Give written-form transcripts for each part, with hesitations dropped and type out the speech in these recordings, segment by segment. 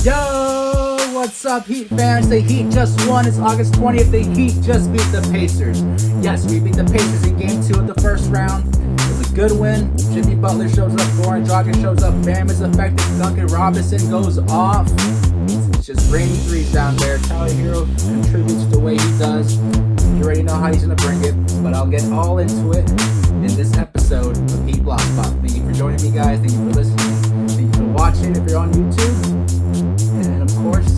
Yo, what's up, Heat fans? The Heat just won. It's August 20th. The Heat just beat the Pacers. Yes, we beat the Pacers in Game 2 of the first round. It was a good win. Jimmy Butler shows up. Goran Dragic shows up. Bam is effective. Duncan Robinson goes off. It's just raining threes down there. Tyler Hero contributes the way he does. You already know how he's going to bring it, but I'll get all into it in this episode of Heat Block Spot. Thank you for joining me, guys. Thank you for listening. Thank you for watching if you're on YouTube. And of course,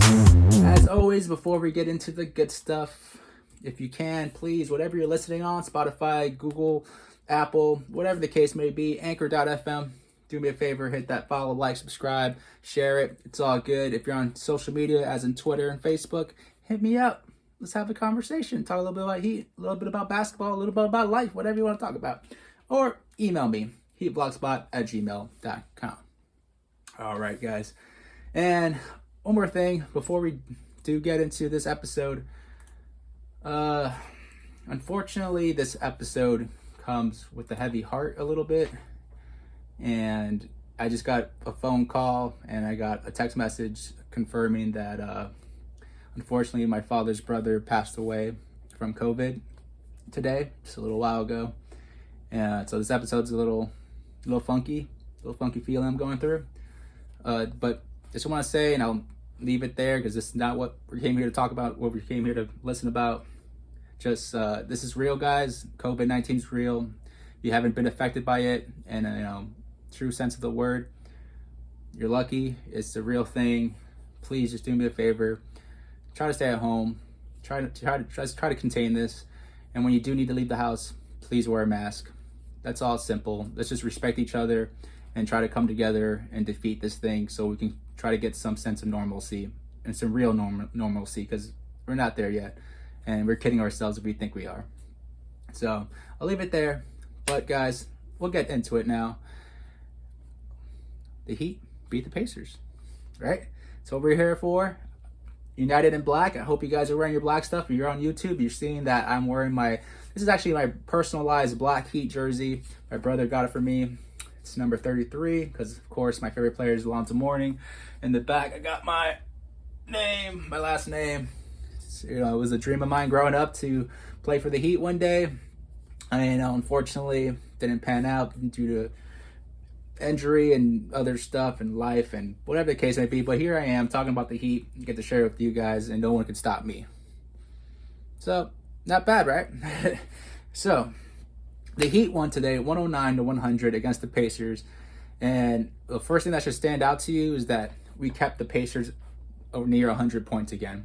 as always, before we get into the good stuff, if you can, please, whatever you're listening on, Spotify, Google, Apple, whatever the case may be, Anchor.fm, do me a favor, hit that follow, like, subscribe, share it. It's all good. If you're on social media, as in Twitter and Facebook, hit me up. Let's have a conversation. Talk a little bit about Heat, a little bit about basketball, a little bit about life, whatever you want to talk about. Or email me, heatblogspot@gmail.com. All right, guys. And one more thing before we do get into this episode. Unfortunately, this episode comes with a heavy heart a little bit. And I just got a phone call and I got a text message confirming that unfortunately my father's brother passed away from COVID today, just a little while ago. And so this episode's a little funky feeling I'm going through. But just want to say, and I'll leave it there because this is not what we came here to talk about, what we came here to listen about. Just, this is real, guys. COVID-19 is real. If you haven't been affected by it, and true sense of the word, you're lucky. It's a real thing. Please just do me a favor. Try to stay at home. Try to contain this. And when you do need to leave the house, please wear a mask. That's all simple. Let's just respect each other and try to come together and defeat this thing so we can try to get some sense of normalcy and some real normalcy, because we're not there yet. And we're kidding ourselves if we think we are. So I'll leave it there. But guys, we'll get into it now. The Heat beat the Pacers, right? So what we're here for, United in Black. I hope you guys are wearing your black stuff. If you're on YouTube, you're seeing that I'm wearing this is actually my personalized black Heat jersey. My brother got it for me. It's number 33 because, of course, my favorite player is Alonzo Mourning. In the back, I got my name, my last name. It was a dream of mine growing up to play for the Heat one day. Unfortunately, didn't pan out due to injury and other stuff and life and whatever the case may be. But here I am talking about the Heat. I get to share it with you guys, and no one can stop me. So, not bad, right? So, the Heat won today 109-100 against the Pacers. And the first thing that should stand out to you is that we kept the Pacers near 100 points again.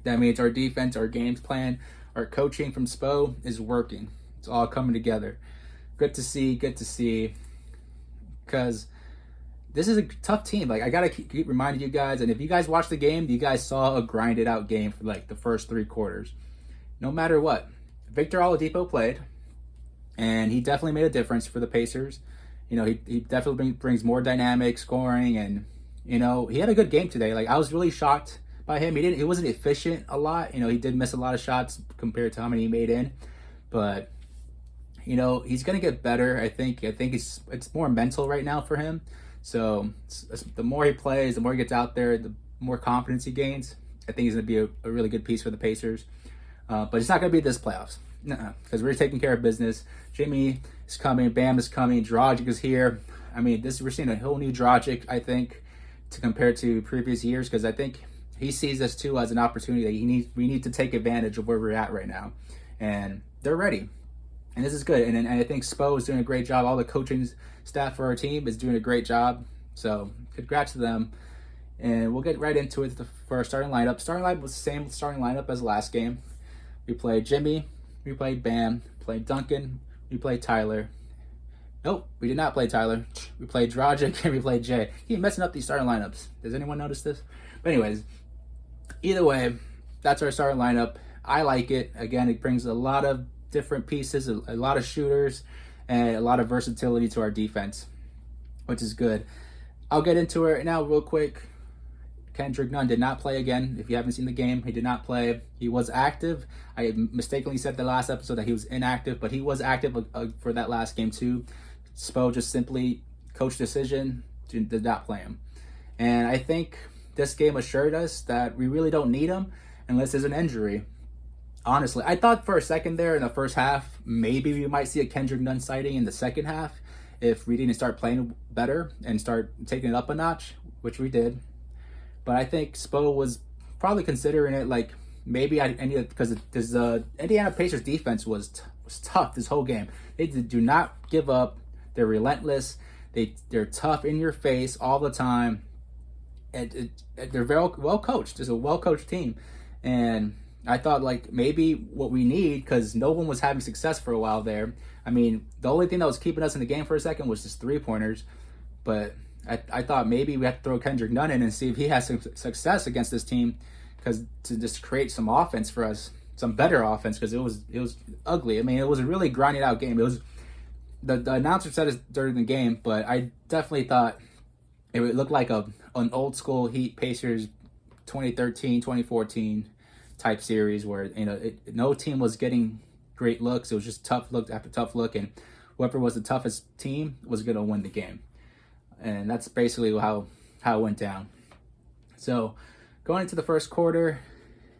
That means our defense, our game plan, our coaching from Spo is working. It's all coming together. Good to see. Because this is a tough team. I got to keep reminding you guys. And if you guys watched the game, you guys saw a grinded out game for the first three quarters. No matter what, Victor Oladipo played. And he definitely made a difference for the Pacers. He definitely brings more dynamic scoring, and he had a good game today. I was really shocked by him. He wasn't efficient a lot. He did miss a lot of shots compared to how many he made in, but he's gonna get better. I think it's more mental right now for him. So the more he plays, the more he gets out there, the more confidence he gains. I think he's gonna be a really good piece for the Pacers. But it's not gonna be this playoffs. Because we're taking care of business. Jimmy is coming, Bam is coming, Dragic is here. We're seeing a whole new Dragic, I think, to compare to previous years, because I think he sees this too as an opportunity that we need to take advantage of where we're at right now. And they're ready. And this is good. And I think Spo is doing a great job. All the coaching staff for our team is doing a great job. So congrats to them. And we'll get right into it for our starting lineup. Starting lineup was the same starting lineup as last game. We played Jimmy. We played Bam, played Duncan, we played Tyler. Nope, we did not play Tyler. We played Dragic and we played Jay. Keep messing up these starting lineups. Does anyone notice this? But anyways, either way, that's our starting lineup. I like it. Again, it brings a lot of different pieces, a lot of shooters, and a lot of versatility to our defense, which is good. I'll get into it now real quick. Kendrick Nunn did not play again. If you haven't seen the game, he did not play. He was active. I mistakenly said the last episode that he was inactive, but he was active for that last game too. Spo just simply, coach decision, did not play him. And I think this game assured us that we really don't need him unless there's an injury. Honestly, I thought for a second there in the first half, maybe we might see a Kendrick Nunn sighting in the second half if we didn't start playing better and start taking it up a notch, which we did. But I think Spo was probably considering it like maybe I needed, because the Indiana Pacers defense was tough this whole game. They do not give up. They're relentless. They're tough in your face all the time. And they're very well coached. It's a well coached team, and I thought like maybe what we need, because no one was having success for a while there. I mean, the only thing that was keeping us in the game for a second was just 3-pointers. But I thought maybe we have to throw Kendrick Nunn in and see if he has some success against this team, because to just create some offense for us, some better offense, because it was ugly. I mean, it was a really grinded out game. It was the announcer said it during the game, but I definitely thought it would look like an old school Heat Pacers 2013, 2014 type series where no team was getting great looks. It was just tough look after tough look, and whoever was the toughest team was going to win the game. And that's basically how it went down. So going into the first quarter,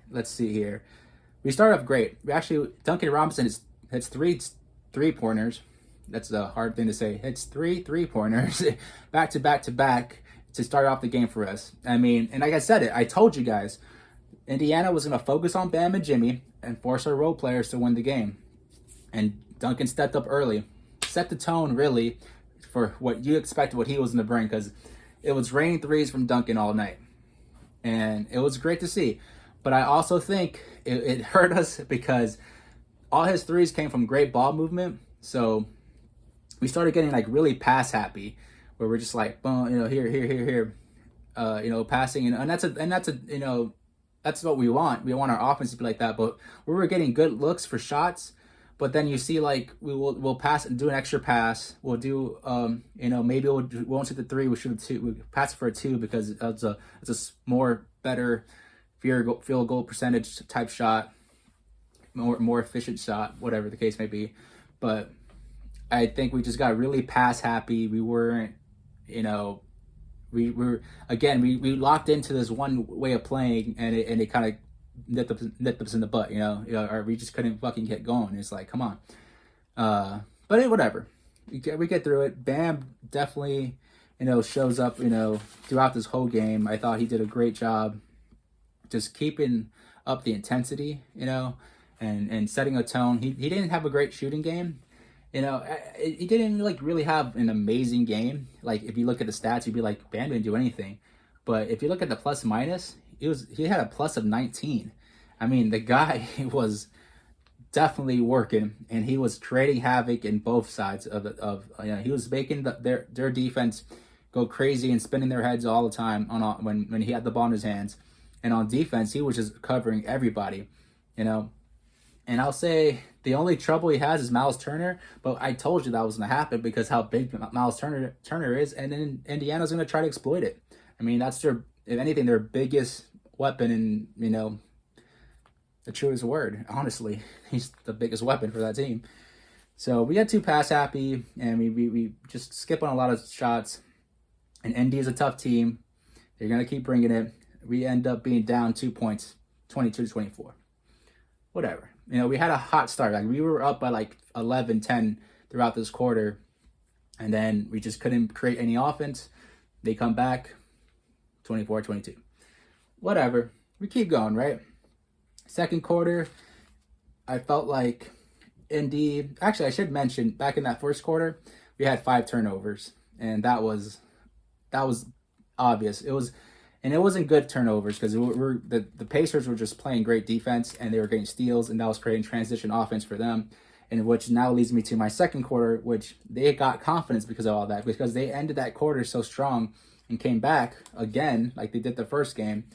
let's see here. We started off great. Duncan Robinson hits three-pointers. That's a hard thing to say. It's three-pointers back to back to back to start off the game for us. I mean, and like I said I told you guys, Indiana was going to focus on Bam and Jimmy and force our role players to win the game. And Duncan stepped up early, set the tone really for what you expected, what he was going to bring, because it was raining threes from Duncan all night. And it was great to see. But I also think it hurt us because all his threes came from great ball movement. So we started getting like really pass happy, where we're just like, boom, here, passing, and that's what we want. We want our offense to be like that. But we were getting good looks for shots, but then you see like we'll pass and do an extra pass. We'll do maybe we won't hit the three. We should have two. We pass it for a two because it's a more better field goal percentage type shot, more efficient shot, whatever the case may be. But I think we just got really pass happy. We weren't, we locked into this one way of playing, and it kind of nipped us in the butt, or we just couldn't fucking get going. It's like, come on. But whatever. We get through it. Bam definitely, shows up, throughout this whole game. I thought he did a great job just keeping up the intensity, and setting a tone. He didn't have a great shooting game. He didn't really have an amazing game. Like if you look at the stats, you'd be like, Bam didn't do anything. But if you look at the plus minus, he had a plus of 19. I mean, the guy was definitely working, and he was creating havoc in both sides he was making their defense go crazy and spinning their heads all the time when he had the ball in his hands. And on defense, he was just covering everybody, And I'll say the only trouble he has is Miles Turner, but I told you that was going to happen because how big Miles Turner is, and then Indiana's going to try to exploit it. I mean, that's if anything, their biggest weapon, and the truest word, honestly. He's the biggest weapon for that team. So we had two pass happy, and we just skip on a lot of shots. And Indy is a tough team. They're going to keep bringing it. We end up being down 2 points, 22-24. Whatever. We had a hot start. Like we were up by like 11-10 throughout this quarter, and then we just couldn't create any offense. They come back 24-22. Whatever. We keep going, right? Second quarter, I felt like Indy... Actually, I should mention, back in that first quarter, we had 5 turnovers, and that was obvious. And it wasn't good turnovers because the Pacers were just playing great defense, and they were getting steals, and that was creating transition offense for them. And which now leads me to my second quarter, which they got confidence because of all that, because they ended that quarter so strong and came back again like they did the first game.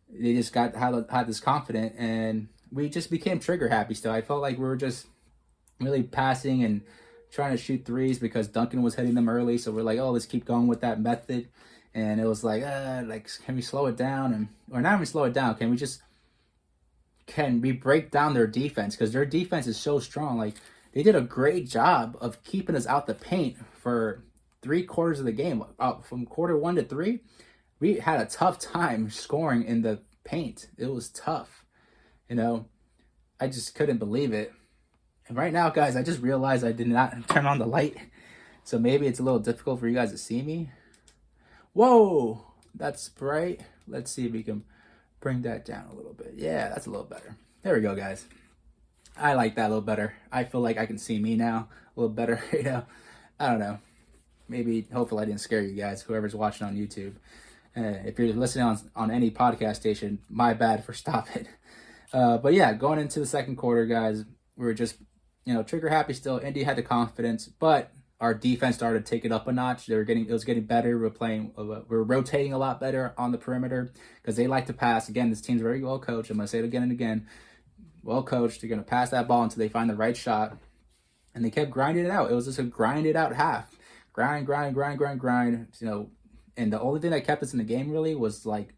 They just had this confidence, and we just became trigger happy still. I felt like we were just really passing and trying to shoot threes because Duncan was hitting them early. So we're like, oh, let's keep going with that method. And it was like, can we slow it down? Or not even slow it down. Can we break down their defense? Because their defense is so strong. Like, they did a great job of keeping us out the paint for 3 quarters of the game. From quarter 1 to 3, we had a tough time scoring in the paint. It was tough. I just couldn't believe it. And right now, guys, I just realized I did not turn on the light. So maybe it's a little difficult for you guys to see me. Whoa, that's bright. Let's see if we can bring that down a little bit. Yeah, that's a little better. There we go, guys. I like that a little better. I feel like I can see me now a little better. I don't know. Maybe, hopefully I didn't scare you guys, whoever's watching on YouTube. If you're listening on any podcast station, my bad for stopping. But yeah, going into the second quarter, guys, we were just, trigger happy still. Indy had the confidence, but our defense started to take it up a notch. It was getting better. We're rotating a lot better on the perimeter because they like to pass. Again, this team's very well coached. I'm going to say it again and again. Well coached. They're going to pass that ball until they find the right shot. And they kept grinding it out. It was just a grinded out half. Grind. And the only thing that kept us in the game really was like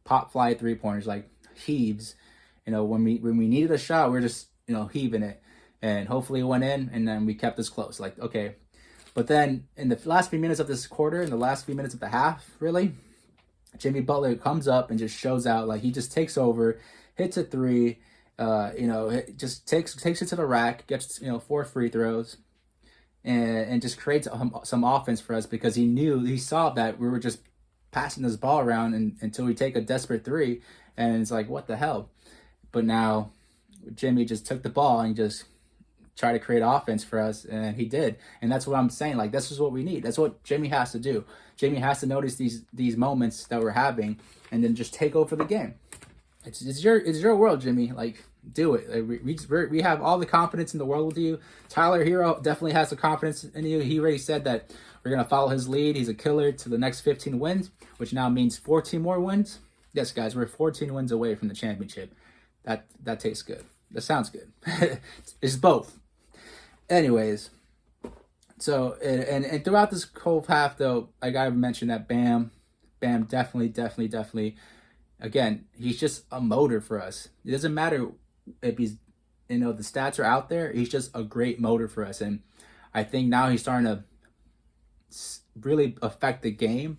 pop fly 3-pointers, like heaves. When we needed a shot, we were just, heaving it. And hopefully it went in, and then we kept this close. Like, okay. But then in the last few minutes of this quarter, in the last few minutes of the half, really, Jimmy Butler comes up and just shows out. Like, he just takes over, hits a 3, just takes it to the rack, gets, 4 free throws, and just creates some offense for us because he saw that we were just passing this ball around until we take a desperate 3, and it's like, what the hell? But now Jimmy just took the ball and just try to create offense for us, and he did. And that's what I'm saying. Like, this is what we need. That's what Jimmy has to do. Jimmy has to notice these moments that we're having and then just take over the game. It's your world, Jimmy. Like, do it. Like, we have all the confidence in the world with you. Tyler Hero definitely has the confidence in you. He already said that we're going to follow his lead. He's a killer to the next 15 wins, which now means 14 more wins. Yes, guys, we're 14 wins away from the championship. That tastes good. That sounds good. It's both. Anyways, so and throughout this whole half, though, I gotta mention that Bam definitely. Again, he's just a motor for us. It doesn't matter if he's, the stats are out there. He's just a great motor for us, and I think now he's starting to really affect the game.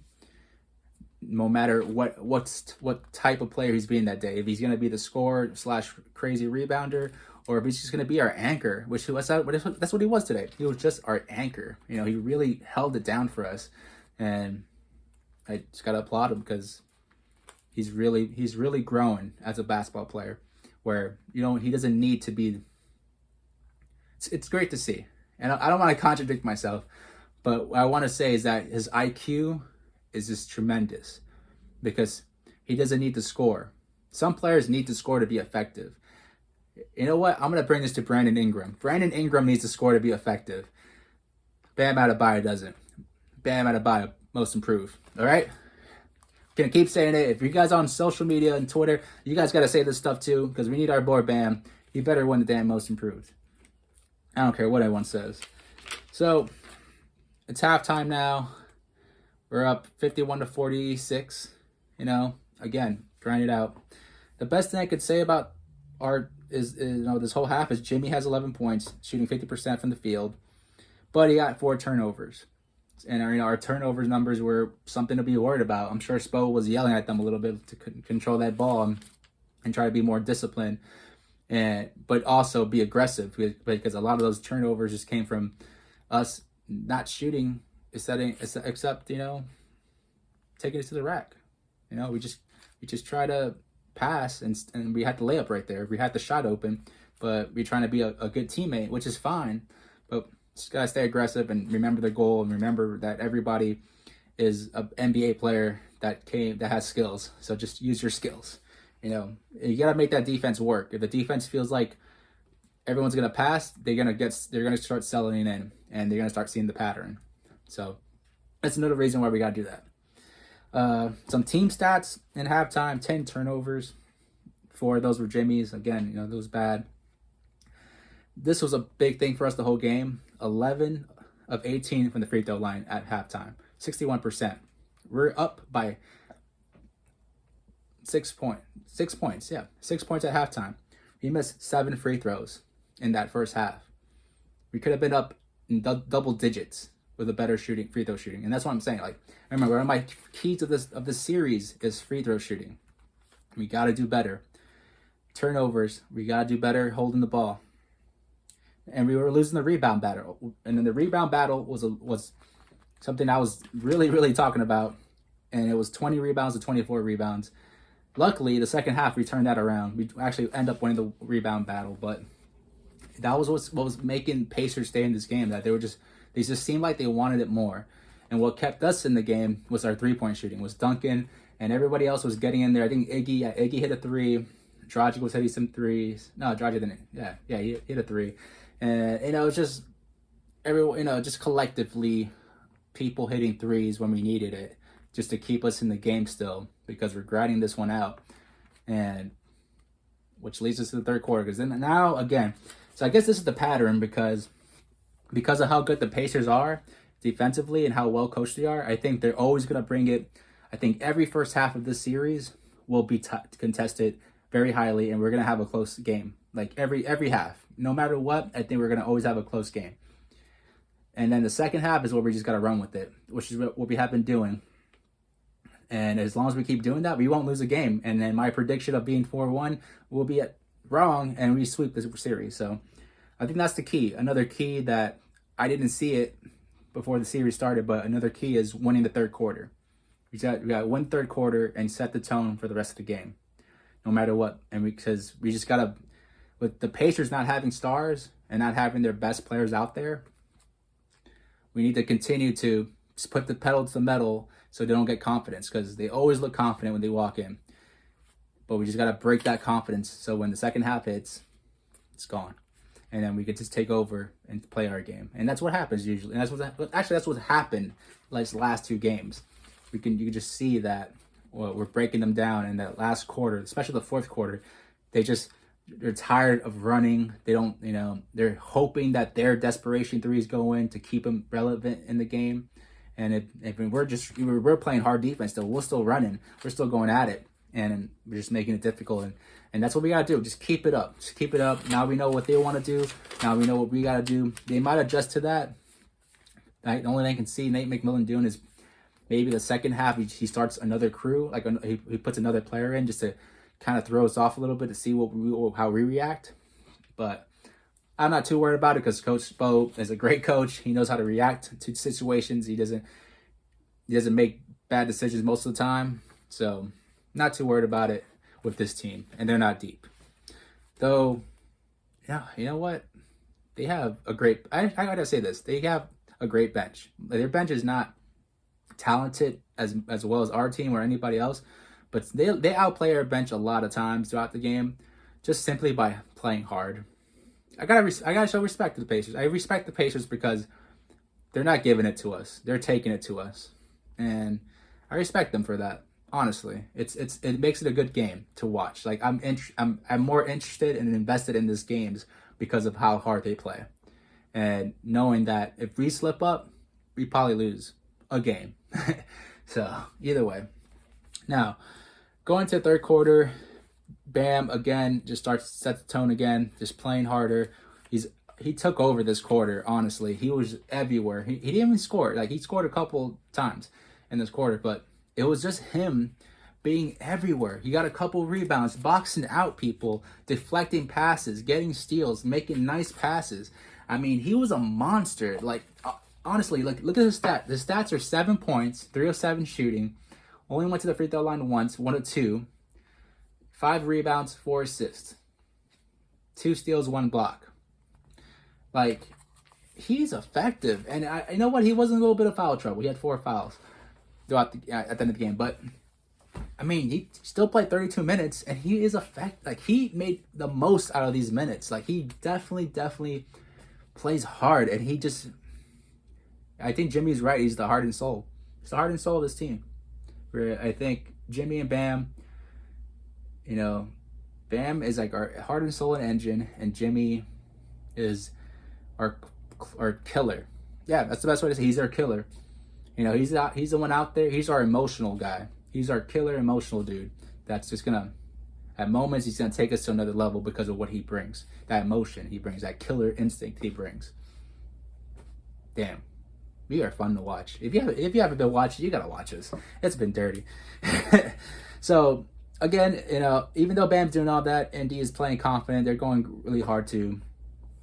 No matter what type of player he's being that day, if he's gonna be the scorer / crazy rebounder, or if he's just gonna be our anchor, that's what he was today. He was just our anchor. He really held it down for us, and I just gotta applaud him because he's really growing as a basketball player. Where he doesn't need to be. It's great to see, and I don't want to contradict myself, but what I want to say is that his IQ is just tremendous because he doesn't need to score. Some players need to score to be effective. You know what? I'm going to bring this to Brandon Ingram. Brandon Ingram needs to score to be effective. Bam Adebayo doesn't. Bam Adebayo, most improved. All right? Gonna keep saying it. If you guys on social media and Twitter, you guys got to say this stuff too because we need our boy Bam. He better win the damn most improved. I don't care what anyone says. So, it's halftime now. We're up 51-46. Again, grind it out. The best thing I could say about this whole half is Jimmy has 11 points, shooting 50% from the field, but he got 4 turnovers. And our turnovers numbers were something to be worried about. I'm sure Spo was yelling at them a little bit to control that ball and try to be more disciplined, but also be aggressive because a lot of those turnovers just came from us not shooting, except taking it to the rack. We just try to pass and we had the layup right there. We had the shot open, but we're trying to be a good teammate, which is fine. But just gotta stay aggressive and remember the goal and remember that everybody is an NBA player that has skills. So just use your skills. You gotta make that defense work. If the defense feels like everyone's gonna pass, they're gonna start settling in and they're gonna start seeing the pattern. So that's another reason why we gotta do that. Some team stats in halftime: 10 turnovers. 4 of those were Jimmy's. Again, that was bad. This was a big thing for us the whole game. 11 of 18 from the free throw line at halftime. 61%. We're up by 6 points. 6 points, yeah. 6 points at halftime. We missed 7 free throws in that first half. We could have been up in double digits with a better free throw shooting. And that's what I'm saying. Like, remember, one of my keys of this series is free throw shooting. We got to do better. Turnovers, we got to do better holding the ball. And we were losing the rebound battle. And then the rebound battle was something I was really, really talking about. And it was 20 rebounds to 24 rebounds. Luckily, the second half, we turned that around. We actually end up winning the rebound battle. But that was what was making Pacers stay in this game. That they just seemed like they wanted it more. And what kept us in the game was our three-point shooting. Was Duncan and everybody else was getting in there. I think Iggy hit a three. Dragic was hitting some threes. No, Dragic didn't. Yeah, he hit a three. And it's just everyone, just collectively, people hitting threes when we needed it, just to keep us in the game still, because we're grinding this one out, and which leads us to the third quarter. Because then now again, so I guess this is the pattern because of how good the Pacers are defensively and how well coached they are. I think they're always gonna bring it. I think every first half of this series will be contested very highly, and we're gonna have a close game. Like every half, no matter what, I think we're gonna always have a close game. And then the second half is where we just gotta run with it, which is what we have been doing. And as long as we keep doing that, we won't lose a game. And then my prediction of being 4-1 will be wrong, and we sweep this series. So I think that's the key. Another key that I didn't see it before the series started, but another key is winning the third quarter. We got to win third quarter and set the tone for the rest of the game, no matter what. And because we just gotta, with the Pacers not having stars and not having their best players out there, we need to continue to just put the pedal to the metal so they don't get confidence, because they always look confident when they walk in. But we just got to break that confidence so when the second half hits, it's gone. And then we can just take over and play our game. And that's what happens usually. And that's what happened like the last two games. You can just see that we're breaking them down in that last quarter, especially the fourth quarter. They're tired of running. They don't, they're hoping that their desperation threes go in to keep them relevant in the game. And if we're playing hard defense still, we're still running. We're still going at it. And we're just making it difficult. And that's what we got to do. Just keep it up. Just keep it up. Now we know what they want to do. Now we know what we got to do. They might adjust to that. The only thing I can see Nate McMillan doing is maybe the second half he starts another crew. Like he puts another player in just to kind of throw us off a little bit to see how we react. But I'm not too worried about it because Coach Spo is a great coach. He knows how to react to situations. He doesn't make bad decisions most of the time. So not too worried about it with this team. And they're not deep. Though, yeah, you know what? They have a great, I gotta say this, they have a great bench. Their bench is not talented as well as our team or anybody else, but they outplay our bench a lot of times throughout the game just simply by playing hard. I gotta show respect to the Pacers. I respect the Pacers because they're not giving it to us. They're taking it to us. And I respect them for that. Honestly, it makes it a good game to watch. Like I'm more interested and invested in these games because of how hard they play, and knowing that if we slip up, we probably lose a game. So either way, now going to the third quarter, Bam again just set the tone again, just playing harder. He took over this quarter. Honestly, he was everywhere. He didn't even score. Like he scored a couple times in this quarter, but it was just him being everywhere. He got a couple rebounds, boxing out people, deflecting passes, getting steals, making nice passes. I mean, he was a monster. Like, honestly, look at his stats. His stats are 7 points, 3 of 7 shooting, only went to the free throw line once, 1 of 2, 5 rebounds, 4 assists, 2 steals, 1 block. Like, he's effective. And I know what, he was in a little bit of foul trouble. He had 4 fouls at the end of the game, but I mean, he still played 32 minutes, and he is effective. Like he made the most out of these minutes. Like he definitely plays hard, and I think Jimmy's right. He's the heart and soul. He's the heart and soul of this team. Where I think Jimmy and Bam, Bam is like our heart and soul and engine, and Jimmy is our killer. Yeah, that's the best way to say. He's our killer. He's the one out there. He's our emotional guy. He's our killer emotional dude. That's just at moments, he's gonna take us to another level because of what he brings. That emotion he brings, that killer instinct he brings. Damn. We are fun to watch. If you haven't been watching, you gotta watch us. It's been dirty. So again, even though Bam's doing all that, Indy is playing confident. They're going really hard too.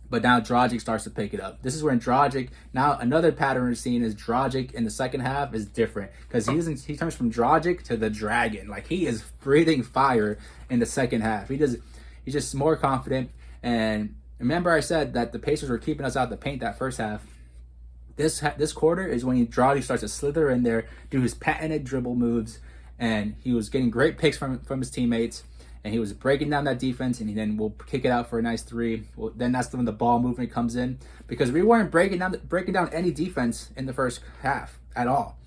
But now Dragic starts to pick it up. This is when Dragic, now another pattern we're seeing is Dragic in the second half is different. Because he turns from Dragic to the Dragon. Like, he is breathing fire in the second half. He's just more confident. And remember I said that the Pacers were keeping us out the paint that first half. This quarter is when Dragic starts to slither in there, do his patented dribble moves, and he was getting great picks from his teammates. And he was breaking down that defense, and then we'll kick it out for a nice three. Well, then that's when the ball movement comes in, because we weren't breaking down any defense in the first half at all.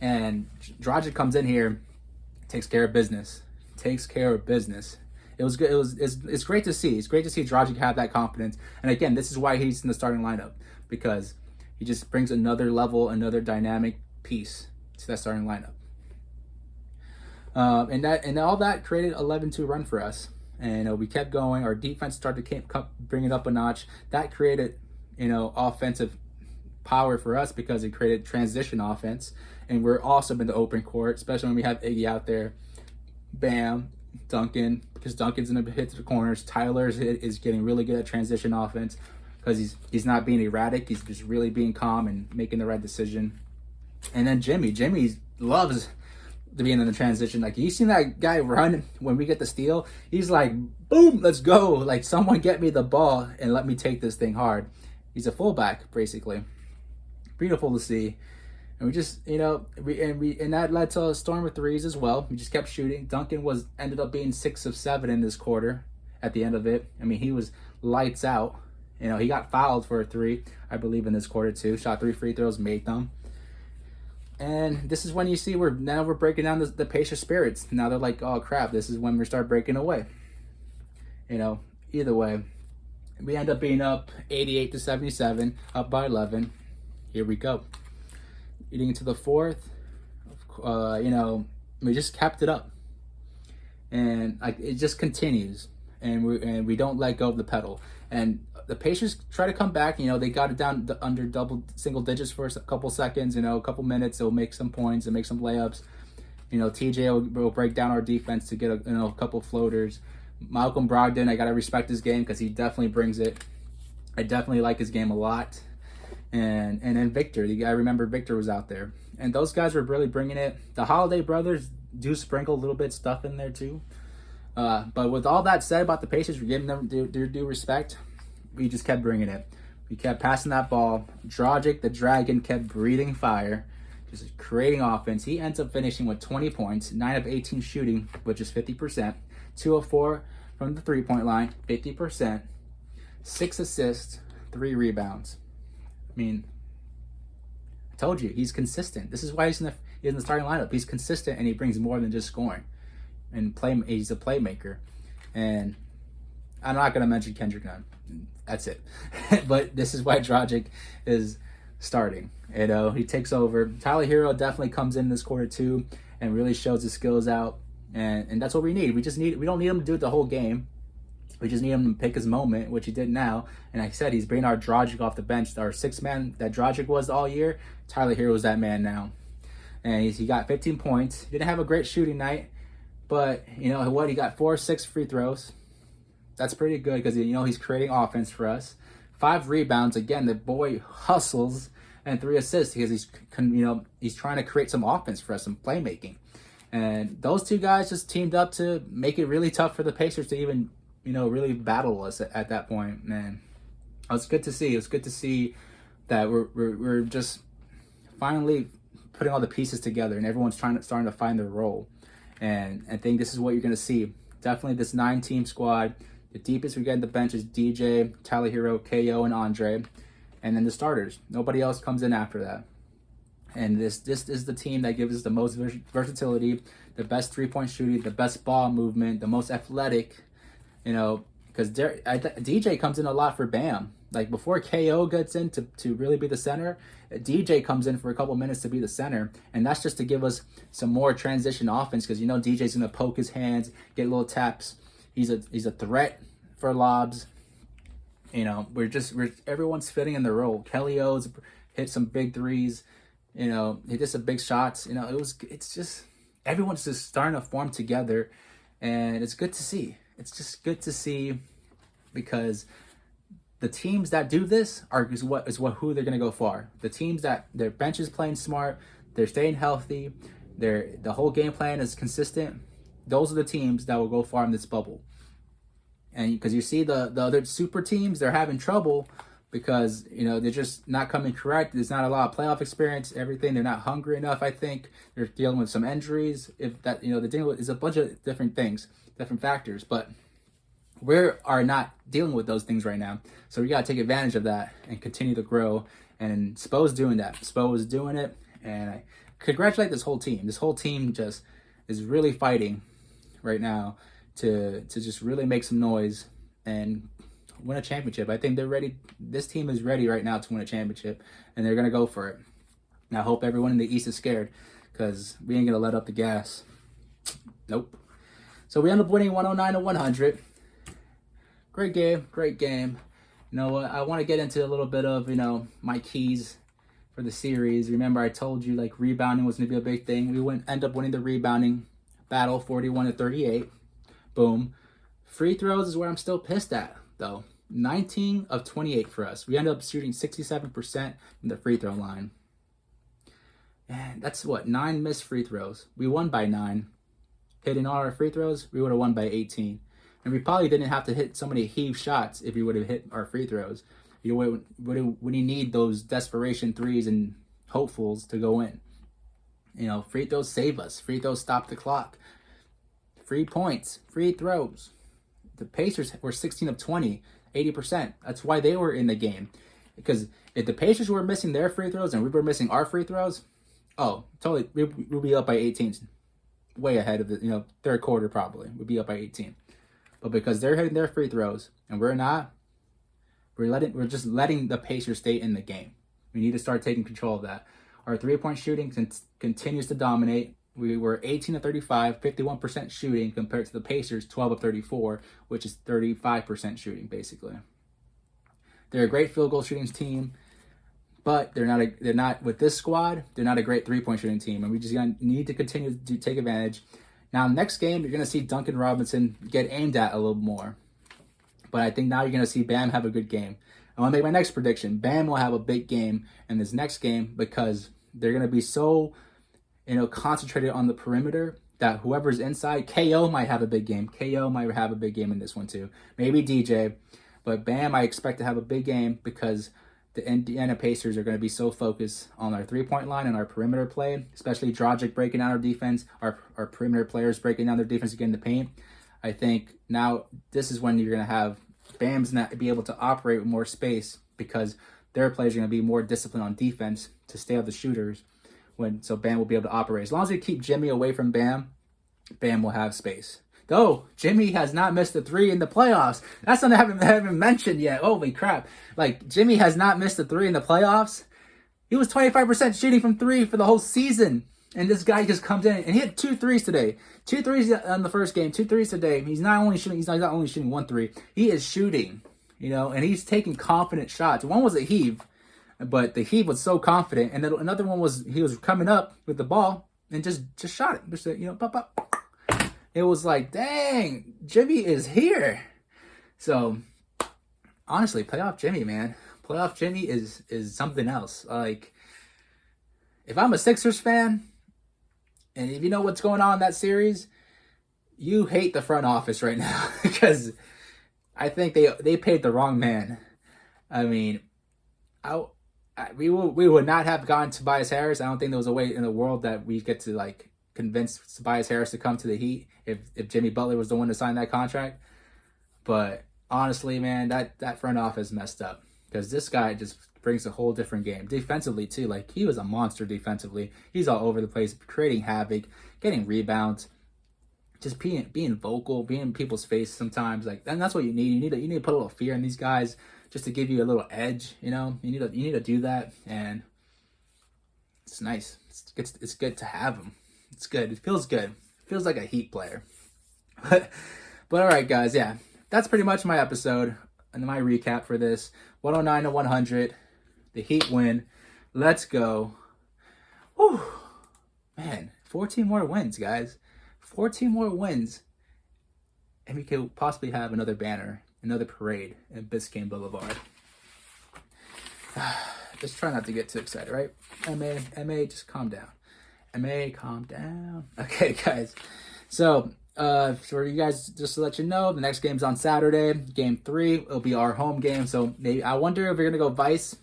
And Dragic comes in here, takes care of business. It was good. It's great to see. It's great to see Dragic have that confidence. And again, this is why he's in the starting lineup, because he just brings another level, another dynamic piece to that starting lineup. And all that created an 11-2 run for us. And we kept going. Our defense started to bring it up a notch. That created, offensive power for us, because it created transition offense. And we're awesome in the open court, especially when we have Iggy out there. Bam, Duncan, because Duncan's going to hit the corners. Tyler is getting really good at transition offense, because he's not being erratic. He's just really being calm and making the right decision. And then Jimmy loves to be in the transition. Like, you seen that guy run when we get the steal? He's like, boom, let's go. Like, someone get me the ball and let me take this thing hard. He's a fullback, basically. Beautiful to see. And we just, and that led to a storm of threes as well. We just kept shooting. Duncan ended up being 6 of 7 in this quarter at the end of it. I mean, he was lights out. He got fouled for a 3, I believe, in this quarter too. Shot 3 free throws, made them. And this is when you see we're breaking down the Pacers spirits. Now they're like, oh crap, this is when we start breaking away. Either way, we end up being up 88-77, up by 11. Here we go. Getting into the fourth, we just kept it up, and it just continues, and we don't let go of the pedal. And the Pacers try to come back. They got it down under single digits for a couple seconds. A couple minutes. They'll make some points and make some layups. TJ will break down our defense to get a couple floaters. Malcolm Brogdon, I gotta respect his game, because he definitely brings it. I definitely like his game a lot. And then Victor, I remember Victor was out there, and those guys were really bringing it. The Holiday brothers do sprinkle a little bit stuff in there too. But with all that said about the Pacers, we're giving them their due respect. We just kept bringing it. We kept passing that ball. Dragic, the Dragon, kept breathing fire, just creating offense. He ends up finishing with 20 points, 9 of 18 shooting, which is 50%. 2 of 4 from the three-point line, 50%. 6 assists, 3 rebounds. I mean, I told you, he's consistent. This is why he's in the starting lineup. He's consistent, and he brings more than just scoring. And he's a playmaker. And I'm not going to mention Kendrick Nunn. That's it. But this is why Dragic is starting. He takes over. Tyler Hero definitely comes in this quarter too, and really shows his skills out. And that's what we need. We don't need him to do it the whole game. We just need him to pick his moment, which he did now. And like I said, he's bringing our Dragic off the bench. Our 6th man that Dragic was all year, Tyler Hero is that man now. And he got 15 points. He didn't have a great shooting night, but he got 4 or 6 free throws. That's pretty good, because he's creating offense for us. 5 rebounds. Again, the boy hustles, and 3 assists, because he's trying to create some offense for us, some playmaking. And those 2 guys just teamed up to make it really tough for the Pacers to even really battle us at that point. Man, it was good to see. It was good to see that we're just finally putting all the pieces together, and everyone's starting to find their role. And I think this is what you're going to see. Definitely this 9-team squad. The deepest we get in the bench is DJ, Tyler Hero, KO, and Andre. And then the starters. Nobody else comes in after that. And this is the team that gives us the most versatility, the best three-point shooting, the best ball movement, the most athletic. Because DJ comes in a lot for Bam. Like, before KO gets in to really be the center, DJ comes in for a couple minutes to be the center. And that's just to give us some more transition offense, because DJ's going to poke his hands, get little taps. He's a threat for lobs. Everyone's fitting in their role. Kelly O's hit some big threes, he did some big shots. It's just everyone's just starting to form together, and it's good to see. It's just good to see because the teams that do this who they're gonna go far. The teams that their bench is playing smart, they're staying healthy, the whole game plan is consistent. Those are the teams that will go far in this bubble. And because you see the other super teams, they're having trouble because they're just not coming correct. There's not a lot of playoff experience. Everything, they're not hungry enough. I think they're dealing with some injuries. If that they're dealing with is a bunch of different things, different factors. But we are not dealing with those things right now. So we got to take advantage of that and continue to grow. And Spo's doing that. Spo is doing it. And I congratulate this whole team. This whole team just is really fighting right now to just really make some noise and win a championship. I think they're ready. This team is ready right now to win a championship, and they're going to go for it. And I hope everyone in the East is scared because we ain't going to let up the gas. Nope. So we end up winning 109-100. Great game. You know what? I want to get into a little bit of, my keys for the series. Remember, I told you, rebounding was going to be a big thing. We end up winning the rebounding battle 41-38. Boom. Free throws is where I'm still pissed at, though. 19 of 28 for us. We ended up shooting 67% from the free throw line. And that's 9 missed free throws. We won by 9. Hitting all our free throws, we would have won by 18. And we probably didn't have to hit so many heave shots if we would have hit our free throws. When you need those desperation threes and hopefuls to go in. Free throws save us. Free throws stop the clock. Free points, free throws. The Pacers were 16 of 20, 80%. That's why they were in the game. Because if the Pacers were missing their free throws and we were missing our free throws, totally, we'd be up by 18. Way ahead of the third quarter probably. We'd be up by 18. But because they're hitting their free throws and we're not, we're just letting the Pacers stay in the game. We need to start taking control of that. Our three-point shooting continues to dominate. We were 18 of 35, 51% shooting compared to the Pacers, 12 of 34, which is 35% shooting basically. They're a great field goal shooting team, but they're not with this squad. They're not a great three-point shooting team, and we just need to continue to take advantage. Now, next game, you're gonna see Duncan Robinson get aimed at a little more, but I think now you're gonna see Bam have a good game. I want to make my next prediction. Bam will have a big game in this next game because they're gonna be so concentrated on the perimeter that whoever's inside, KO might have a big game. KO might have a big game in this one too. Maybe DJ. But Bam, I expect to have a big game because the Indiana Pacers are going to be so focused on our three-point line and our perimeter play, especially Dragic breaking down our defense, our perimeter players breaking down their defense to get in the paint. I think now this is when you're going to have Bam's not be able to operate with more space because their players are going to be more disciplined on defense to stay out the shooters. So Bam will be able to operate. As long as we keep Jimmy away from Bam, Bam will have space. Though, Jimmy has not missed a 3 in the playoffs. That's something I haven't mentioned yet. Holy crap. Jimmy has not missed a 3 in the playoffs. He was 25% shooting from 3 for the whole season. And this guy just comes in and he had 2 threes today. 2 threes in the first game, 2 threes today. He's not only shooting 1 3. He is shooting, and he's taking confident shots. One was a heave. But the heave was so confident, and then another one was he was coming up with the ball and just shot it. Just pop, pop. It was like, dang, Jimmy is here. So honestly, playoff Jimmy, man, playoff Jimmy is something else. If I'm a Sixers fan, and if you know what's going on in that series, you hate the front office right now because I think they paid the wrong man. I mean, we would not have gone to Tobias Harris. I don't think there was a way in the world that we get to convince Tobias Harris to come to the Heat if Jimmy Butler was the one to sign that contract. But honestly, man, that front office messed up because this guy just brings a whole different game defensively too. He was a monster defensively. He's all over the place, creating havoc, getting rebounds, just being vocal, being in people's face sometimes. And that's what you need. You need to put a little fear in these guys. Just to give you a little edge, you need to do that, and it's nice. It's good to have him. It's good. It feels good. It feels like a Heat player. But all right, guys, yeah, that's pretty much my episode and my recap for this 109-100. The Heat win. Let's go. Whew. Man, 14 more wins, guys. 14 more wins. And we could possibly have another banner, another parade in Biscayne Boulevard. Just try not to get too excited, right? MA, just calm down. MA, calm down. Okay, guys. So, for you guys, just to let you know, the next game's on Saturday. Game 3 will be our home game. So, maybe I wonder if we're going to go Vice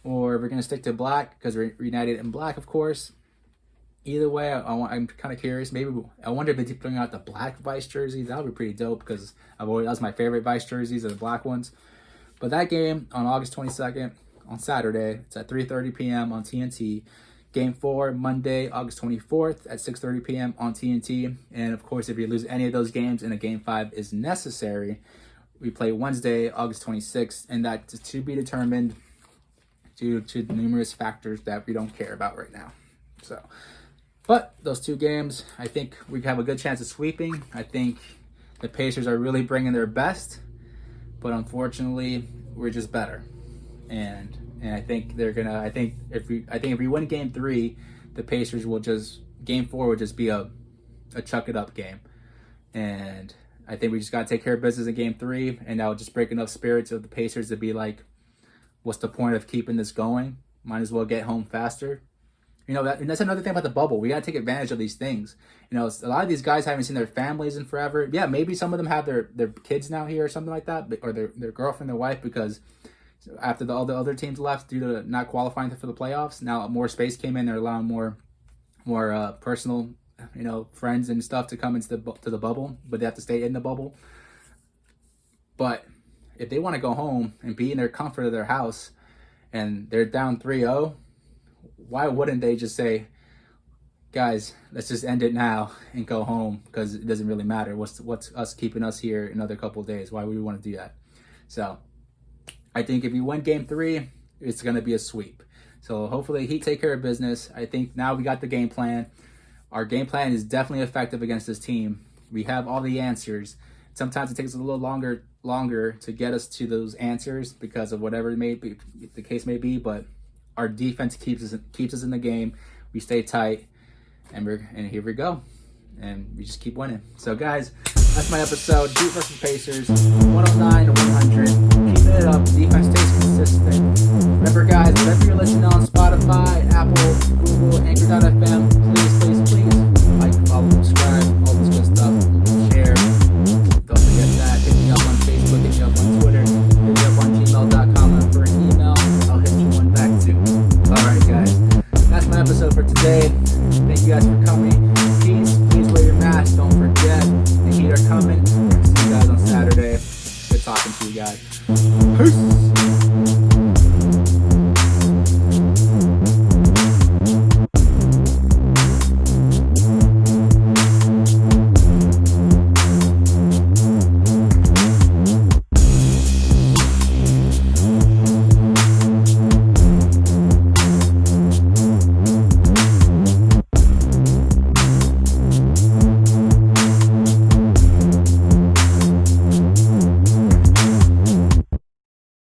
or if we're going to stick to black because we're united in black, of course. Either way, I'm kind of curious. Maybe I wonder if they bring out the black Vice jerseys. That would be pretty dope because that's my favorite Vice jerseys are the black ones. But that game on August 22nd on Saturday, it's at 3:30 p.m. on TNT. Game 4 Monday, August 24th at 6:30 p.m. on TNT. And of course, if you lose any of those games and a Game 5 is necessary, we play Wednesday, August 26th, and that's to be determined due to numerous factors that we don't care about right now. So. But those 2 games, I think we have a good chance of sweeping. I think the Pacers are really bringing their best, but unfortunately, we're just better. And I think they're gonna. I think if we win Game 3, the Pacers will Game 4 will just be a chuck it up game. And I think we just gotta take care of business in Game 3, and that will just break enough spirits of the Pacers to be like, what's the point of keeping this going? Might as well get home faster. You know, and that's another thing about the bubble. We got to take advantage of these things. You know, a lot of these guys haven't seen their families in forever. Yeah, maybe some of them have their kids now here or something like that, or their girlfriend, their wife, because after all the other teams left due to not qualifying for the playoffs, now more space came in. They're allowing more personal, friends and stuff to come into the bubble, but they have to stay in the bubble. But if they want to go home and be in their comfort of their house and they're down 3-0, why wouldn't they just say, guys, let's just end it now and go home because it doesn't really matter. What's us keeping us here another couple of days? Why would we want to do that? So I think if you win Game 3, it's going to be a sweep. So hopefully Heat take care of business. I think now we got the game plan. Our game plan is definitely effective against this team. We have all the answers. Sometimes it takes a little longer to get us to those answers because of whatever it may be, the case may be, but our defense keeps us in the game. We stay tight, and here we go, and we just keep winning. So, guys, that's my episode. Heat versus Pacers, 109 to 100. Keeping it up. Defense stays consistent. Remember, guys, whatever you're listening on Spotify, Apple, Google, Anchor.fm, please like, follow, subscribe, all this good stuff. Share. Don't forget that. Hit me up on Facebook. Hit me up on Twitter. Hit me up on gmail.com for an email. I'll hit you one back too. Alright, guys. That's my episode for today. Thank you guys for coming. Peace. Please wear your mask. Don't forget. The Heat are coming. See you guys on Saturday. Good talking to you guys. Peace.